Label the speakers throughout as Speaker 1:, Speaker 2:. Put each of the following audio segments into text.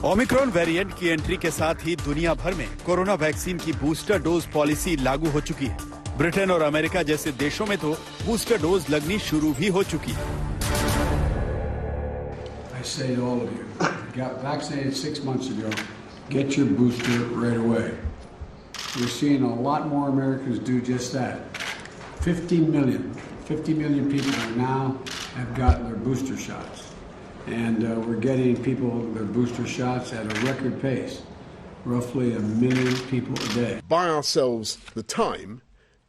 Speaker 1: Omicron variant की entry के साथ ही दुनिया भर में कोरोना वैक्सीन की बूस्टर डोज पॉलिसी लागू हो चुकी है। ब्रिटेन और अमेरिका जैसे देशों में तो बूस्टर डोज लगनी शुरू भी हो चुकी है।
Speaker 2: I say to all of you, got vaccinated 6 months ago, get your booster right away. We're seeing a lot more Americans do just that. 50 million people now have gotten their booster shots. And we're getting people their booster shots at a record pace, roughly 1 million people a day.
Speaker 3: Buy ourselves the time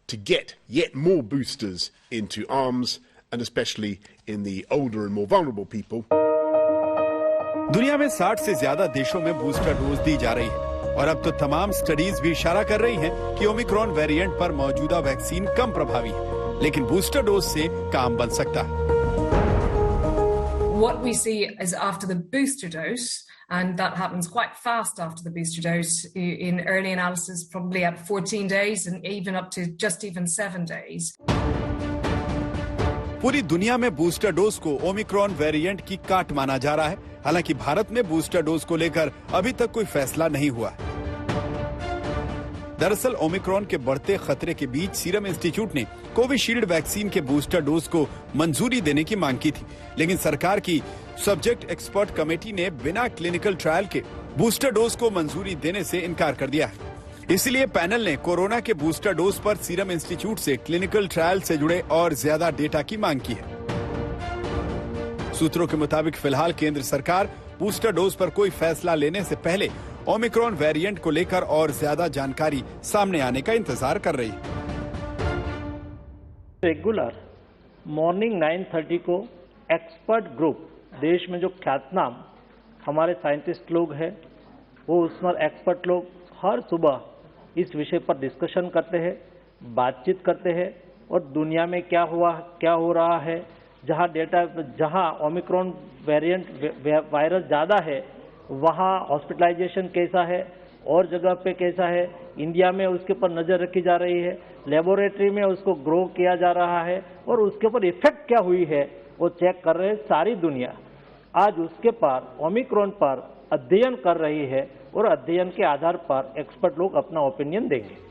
Speaker 3: to get yet more boosters into arms, and especially in the older and more vulnerable people.
Speaker 1: दुनिया में 60 से ज्यादा देशों में booster dose दी जा रही है और अब तो तमाम स्टडीज भी इशारा कर रही हैं कि ओमिक्रॉन वेरिएंट पर मौजूदा वैक्सीन कम प्रभावी है, लेकिन बूस्टर डोज से काम बन सकता है।
Speaker 4: What we see is after the booster dose, and that happens quite fast after the booster dose, in early analysis probably at 14 days and even up to just even 7 days.
Speaker 1: पूरी दुनिया में booster dose को Omicron variant की काट माना जा रहा है। हालांकि भारत में बूस्टर डोज को लेकर अभी तक कोई फैसला नहीं हुआ है। दरअसल ओमिक्रॉन के बढ़ते खतरे के बीच सीरम इंस्टीट्यूट ने कोविशील्ड वैक्सीन के बूस्टर डोज को मंजूरी देने की मांग की थी, लेकिन सरकार की सब्जेक्ट एक्सपर्ट कमेटी ने बिना क्लिनिकल ट्रायल के बूस्टर डोज को मंजूरी देने से इनकार कर दिया है। इसलिए पैनल ने कोरोना के बूस्टर डोज पर सीरम इंस्टीट्यूट से क्लिनिकल ट्रायल से जुड़े और ज्यादा डेटा की मांग की है। सूत्रों के मुताबिक फिलहाल केंद्र सरकार बूस्टर डोज पर कोई फैसला लेने से पहले ओमिक्रॉन वेरिएंट को लेकर और ज्यादा जानकारी सामने आने का इंतजार कर रही है।
Speaker 5: रेगुलर मॉर्निंग 9:30 को एक्सपर्ट ग्रुप, देश में जो ख्यातनाम हमारे साइंटिस्ट लोग हैं, वो उसमें एक्सपर्ट लोग हर सुबह इस विषय पर डिस्कशन करते हैं, बातचीत करते हैं और दुनिया में क्या हो रहा है, जहां ओमिक्रॉन वेरिएंट वायरस ज़्यादा है वहाँ हॉस्पिटलाइजेशन कैसा है और जगह पे कैसा है, इंडिया में उसके ऊपर नज़र रखी जा रही है, लेबोरेटरी में उसको ग्रो किया जा रहा है और उसके ऊपर इफेक्ट क्या हुई है वो चेक कर रहे हैं सारी दुनिया। आज उसके पर ओमिक्रॉन पर अध्ययन कर रही है और अध्ययन के आधार पर एक्सपर्ट लोग अपना ओपिनियन देंगे।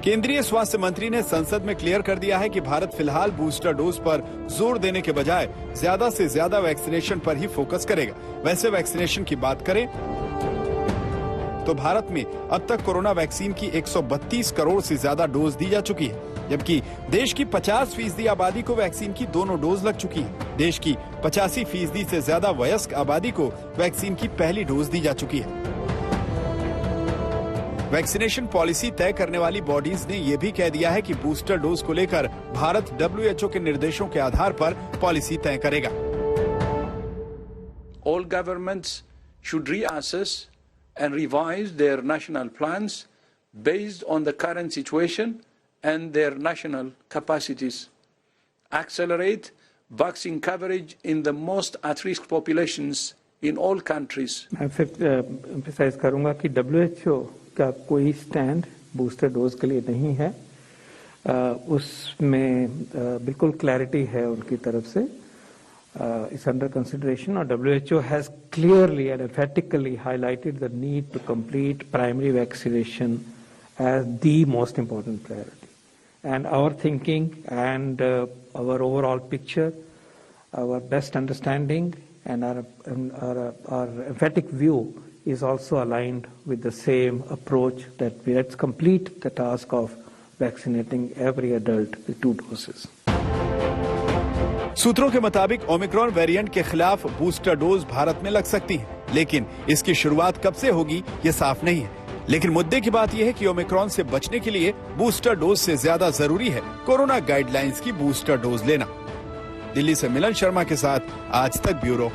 Speaker 1: केंद्रीय स्वास्थ्य मंत्री ने संसद में क्लियर कर दिया है कि भारत फिलहाल बूस्टर डोज पर जोर देने के बजाय ज्यादा से ज्यादा वैक्सीनेशन पर ही फोकस करेगा। वैसे वैक्सीनेशन की बात करें तो भारत में अब तक कोरोना वैक्सीन की 132 करोड़ से ज्यादा डोज दी जा चुकी है, जबकि देश की 50% आबादी को वैक्सीन की दोनों डोज लग चुकी है। देश की 85% से ज्यादा वयस्क आबादी को वैक्सीन की पहली डोज दी जा चुकी है। वैक्सीनेशन पॉलिसी तय करने वाली बॉडीज ने यह भी कह दिया है कि बूस्टर डोज को लेकर भारत WHO के निर्देशों के आधार पर पॉलिसी तय करेगा।
Speaker 6: All governments should reassess and revise their national plans based on the current situation and their national capacities. Accelerate vaccine coverage in the most at-risk populations in all countries.
Speaker 7: मैं फिर emphasize करूंगा कि WHO का कोई stand booster dose के लिए नहीं है। उसमें बिल्कुल क्लैरिटी है उनकी तरफ से। It's under consideration और WHO has clearly and emphatically highlighted the need to complete primary vaccination as the most important priority. And our thinking and our overall picture, our best understanding and our emphatic view is also aligned with the same approach that let's complete the task of vaccinating every adult with 2 doses.
Speaker 1: सूत्रों के मुताबिक Omicron variant के खिलाफ booster dose Bharat में लग सकती है, लेकिन इसकी शुरुआत कब से होगी ये साफ नहीं है। लेकिन मुद्दे की बात यह है कि ओमिक्रॉन से बचने के लिए बूस्टर डोज से ज्यादा जरूरी है कोरोना गाइडलाइंस की बूस्टर डोज लेना। दिल्ली से मिलन शर्मा के साथ आज तक ब्यूरो।